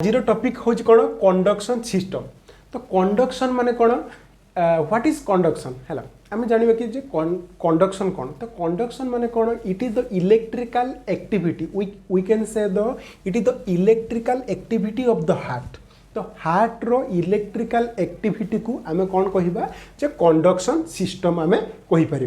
आज टॉपिक हूँ कौन कंडक्शन सिस्टम। तो कंडक्शन माने कौन व्हाट इज कंडक्शन है आम जानवा कि कंडक्शन कौन। तो कंडक्शन माने कौन it is the electrical activity we can say the it is the electrical activity of the heart. तो हार्ट रो इलेक्ट्रिकल एक्टिविटी को आम कौन कहवा जे कंडक्शन सिस्टम आम कहीपर।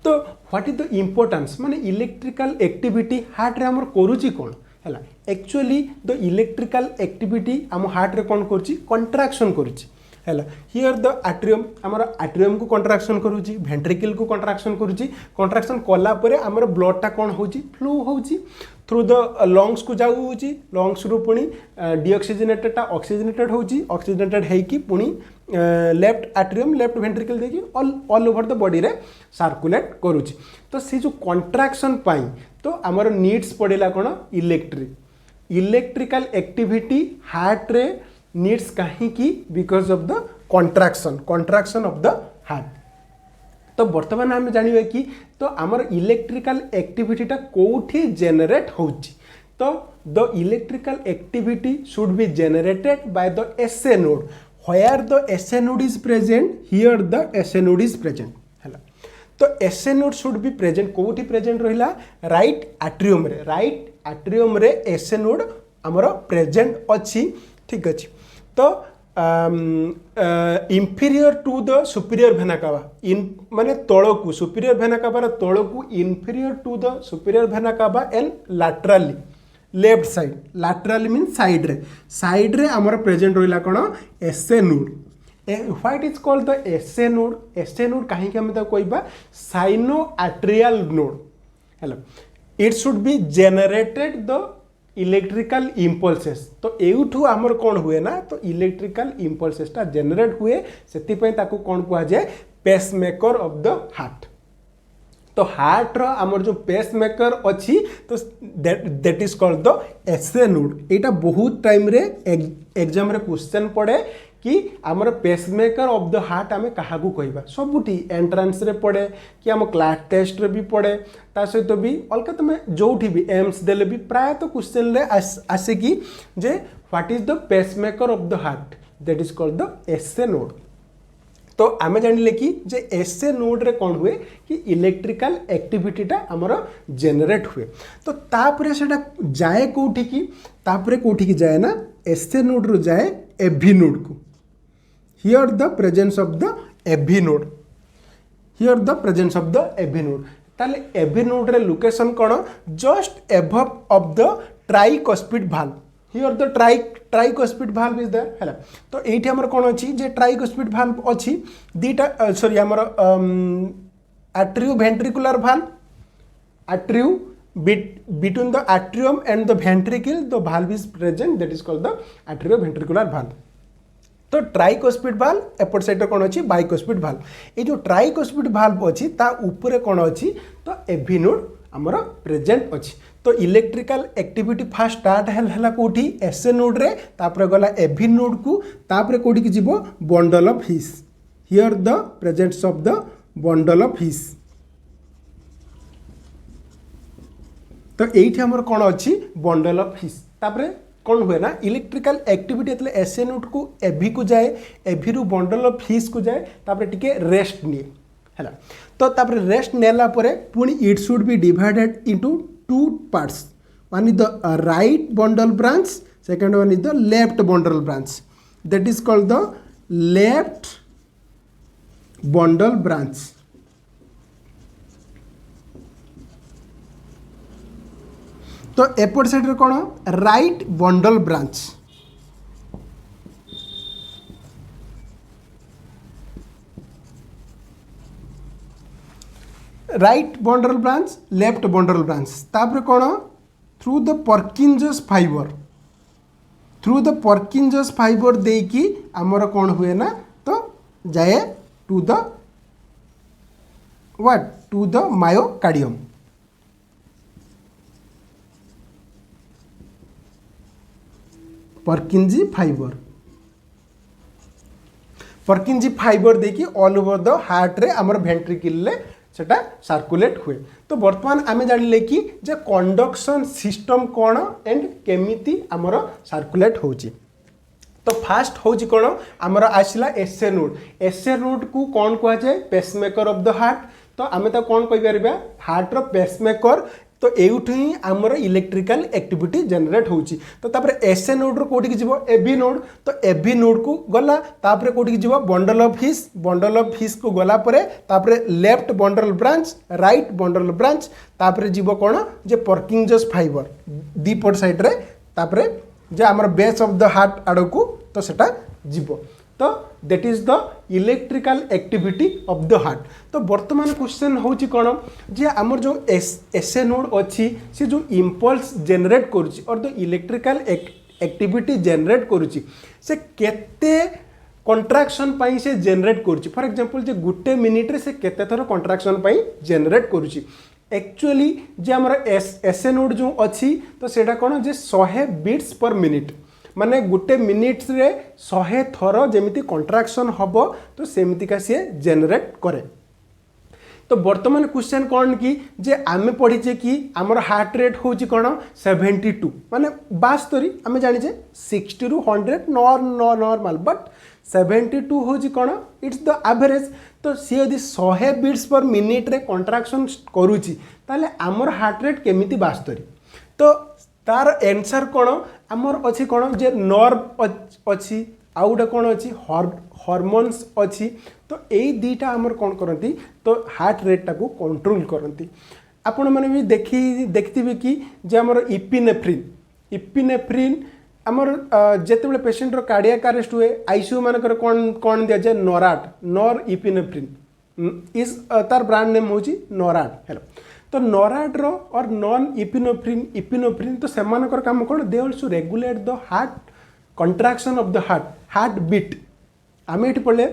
तो व्हाट इज द इम्पोर्टेंस माने इलेक्ट्रिकल एक्टिविटी हार्ट रे हमर करूची कौन है एक्चुअली द इलेक्ट्रिकल एक्टिविटी आम हार्ट रे कौन करुच्ची कंट्राक्शन करुच्ची है। हियर द आट्रियम आमर आट्रियम को कंट्राक्शन करुच्ची वेंट्रिकल को कंट्राक्शन करुच्ची कंट्राक्शन कला परे आमर ब्लडटा कौन होची फ्लो होची थ्रू द लंग्स को जाऊँगी लंग्स रु पुणी डीऑक्सीजनेटेडटा ऑक्सीजनेटेड होची ऑक्सीजनेटेड होगी पुणी लेफ्ट आट्रियम लेफ्ट वेंट्रिकल देखिए ऑल ओवर द बॉडी रे सर्कुलेट करुच्ची। तो से जो कंट्राक्शन पाई तो आमर नीड्स पड़ेला कौन इलेक्ट्रिकल एक्टिविटी हार्ट रे नीड्स कहीं because of the कंट्राक्शन of the heart. तो बर्तमान आम जानिबा कि तो आमर इलेक्ट्रिकल एक्टिविटीटा कोठी जेनरेट होची। तो the electrical activity should be generated by the SA node where the SA node is present here the SA node is present है। तो SA node should be present कोठी प्रेजेंट रहिला राइट आट्रियम रे SA node आमर present अच्छी ठीक अच्छे। तो इंफीरियर टू द सुपीरियर भेना कावा इन माने तळकू सुपीरियर भेना कावा तळकू इंफीरियर टू द सुपीरियर भेना कावा and laterally left side laterally mean side रे आमर प्रेजेंट रहिला कोन SA node what is called the SA node कहीं आम कहवा साइनो आट्रियल नोड है। It should be generated the electrical impulses. तो एठू आमर कौन हुए ना तो इलेक्ट्रिकल इम्पल्सेसटा जेनरेट हुए से कौन कह जाए पेसमेकर ऑफ द हार्ट। तो हार्ट रो आमर जो पेसमेकर अच्छी तो that is called the SA node. यहाँ बहुत टाइम रे एग्जाम रे क्वेश्चन पड़े कि आमर पेसमेकर ऑफ द हार्ट आम क्या कहवा सबुटी एंट्रांस रे पड़े कि आम क्लास टेस्ट रे भी पड़े ता सहित भी अलग तुम जो भी एम्स देले भी प्राय तो क्वेश्चन रे आसे कि जे what is the pacemaker of the heart that is called the SA node. तो आम जानिले कि जे एसए नोड रे कौन हुए कि इलेक्ट्रिकल एक्टिविटीटा आमर जेनरेट हुए। तो तापरे सेटा जाए कोठी की तापरे कोठी की जाए ना एसए नोड रो जाए एभी नोड को here the presence of the AV node ताले एभी नोड रे लोकेशन कौन just above of the tricuspid valve here the tricuspid valve is there है। तो एठी हमर कौन अछि जे ट्राइकस्पिड भाल्व अछि दीटा सॉरी हमर atrioventricular valve atrio between the atrium and the ventricle the valve is present that is called the atrioventricular valve। तो ट्राइकस्पिड भाल्व एपट साइड कौन अच्छी बाइकस्पिड भाल्व ये जो ट्राइकस्पिड भाल्व अच्छी ता ऊपर कौन अच्छी तो एभी नोड आमर प्रेजेंट अच्छी। तो इलेक्ट्रिकल एक्टिविटी फास्ट स्टार्ट है कोठी एसए नोड रे तापर गला एभी नोड को तापर कोठी की जीवो bundle of his here the presence of the bundle of his. तो ये आमर कौन अच्छी बंडल ऑफ हिस तापर कौन हुए ना इलेक्ट्रिकल एक्टिविटी एतले एसए नोड को एभी को जाए एभी रु बंडल ऑफ हिस को जाए तापर टिके रेस्ट निए है। तो तापर रेस्ट नेला परे पुणी it should be divided into two parts one is the right bundle branch second one is the left bundle branch that is called the left bundle branch. तो एपट साइड रे कौन right bundle branch right bundle branch left bundle branch तापर कौन through the Purkinje's fibre देकी आमर कौन हुए ना तो जाए to the what to the myocardium. Purkinje fibre देखी ऑल ओवर द हार्ट रे आमर वेंट्रिकल ले सेटा सर्कुलेट हुए। तो बर्तमान आमे जानिले कि जे कंडक्शन सिस्टम कौन एंड केमिति आमर सर्कुलेट होची। तो फास्ट होची कौन आमर आसला एसए नोड को कौन कह जाए पेसमेकर ऑफ द हार्ट। तो आमे ता कौन कहि परबा हार्ट रो पेसमेकर। तो एउठ ही आमर इलेक्ट्रिकल एक्टिविटी जनरेट होची। तो तापर एसए नोड रो कोठी जीवो एबी नोड। तो एबी नोड को गला तापर कोठी जीवो बंडल ऑफ हिस को गला परे तापर left bundle branch right bundle branch तापर जीवो कौन जे पर्किंजस फाइबर दीपट साइड रे तापर जे आमर बेस ऑफ द हार्ट आड़ को तो सेटा जीवो। तो that is the electrical activity of the heart. तो वर्तमान क्वेश्चन होची कौन जे आमर जो एसए नोड अच्छी से जो इम्पल्स जनरेट करुची और द इलेक्ट्रिकल एक्टिविटी जनरेट करुची से केते कंट्राक्शन पाई से जनरेट करुची। For example J Gute minute रे से केते थर कंट्राक्शन पाई जनरेट करुची। एक्चुअली जे आमर एसए नोड जो अच्छी तो सेटा कौन जे 100 बीट्स पर मिनिट माने गुटे मिनिट रे 100 थर जेमिति कंट्राक्शन हबो तो सेमितिका सी जनरेट करे। तो वर्तमान क्वेश्चन कौन कि जे आमे पढ़ीचे कि आमर हार्ट रेट होची कौन 72 माने 72 आमे जानिचे 60 टू 100 नॉर्मल बट 72 होची कौन इट्स द एवरेज। तो सी यदि 100 बीट्स पर मिनिट रे कंट्राक्शन करूची ताले आमर हार्ट रेट केमिति 72। तो तार आंसर कौन आमर अच्छी कौन जे नर्व अच्छी आउ गोटे कौन अच्छी हॉर्मोन्स अच्छी। तो यही दुईटा आमर कौन करती तो हार्ट रेटा को कंट्रोल करती। आपण मैंने भी देखिए कि जे आमर इपिनेफ्रिन आमर जिते पेसेंट रो कार्डियक अरेस्ट हुए आईसीयू मानकर कौन कौन दिया जाए नॉर इपिनेफ्रिन इज तार ब्रांड नेम होची नॉराड हेलो। तो नॉराड रो और नॉन इपिनेफ्रिन तो सेमानकर काम कौन they also regulate the heart contraction of the heart beat आमे एठी पढ़ले।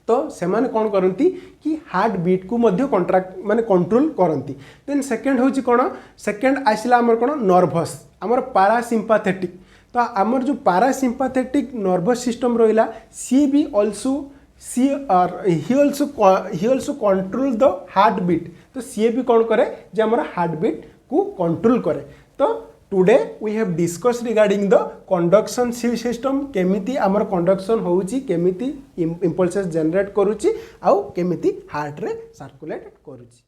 तो सेमाने कौन करती कि हार्ट बीट को मध्य कंट्राक्ट माने कंट्रोल करती। देन सेकंड होची कौन सेकंड आसला आमर कौन नर्वस आमर पारासिम्पाथेटिक। तो आमर जो पारासिम्पाथेटिक नर्वस सिस्टम रहिला सी भी also he also control the heart beat. तो सी भी कौन करे जे आमर हार्ट बीट को कंट्रोल करे। तो today we have discuss regarding the conduction system केमिति आमर कंडक्शन होउची केमिति इम्पल्सेस जनरेट करूची आउ केमिति हार्ट रे सर्कुलेट करूची।